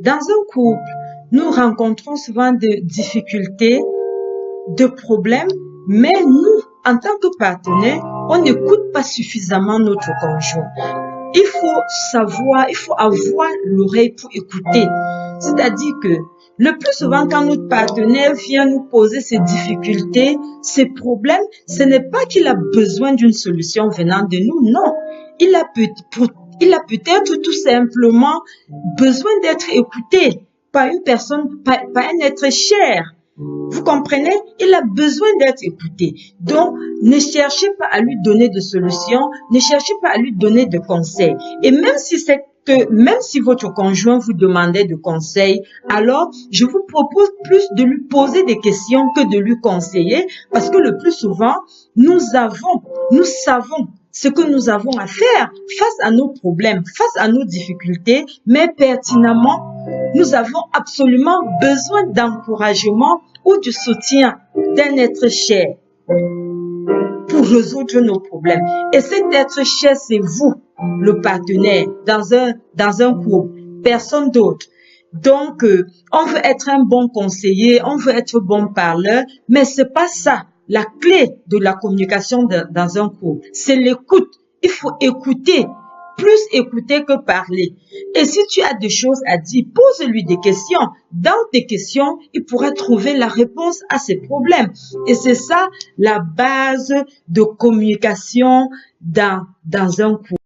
Dans un couple, nous rencontrons souvent des difficultés, de problèmes, mais nous, en tant que partenaires, on n'écoute pas suffisamment notre conjoint. Il faut avoir l'oreille pour écouter. C'est-à-dire que le plus souvent, quand notre partenaire vient nous poser ses difficultés, ses problèmes, ce n'est pas qu'il a besoin d'une solution venant de nous, non. Il a peut-être tout simplement besoin d'être écouté par une personne, par un être cher. Vous comprenez? Il a besoin d'être écouté. Donc, ne cherchez pas à lui donner de solutions, ne cherchez pas à lui donner de conseils. Et même si votre conjoint vous demandait de conseils, alors je vous propose plus de lui poser des questions que de lui conseiller, parce que le plus souvent, nous savons ce que nous avons à faire face à nos problèmes, face à nos difficultés, mais pertinemment, nous avons absolument besoin d'encouragement ou du soutien d'un être cher pour résoudre nos problèmes. Et cet être cher, c'est vous, le partenaire, dans un couple, personne d'autre. Donc, on veut être un bon conseiller, on veut être bon parleur, mais c'est pas ça. La clé de la communication dans un couple, c'est l'écoute. Il faut écouter, plus écouter que parler. Et si tu as des choses à dire, pose-lui des questions. Dans tes questions, il pourra trouver la réponse à ses problèmes. Et c'est ça la base de communication dans un couple.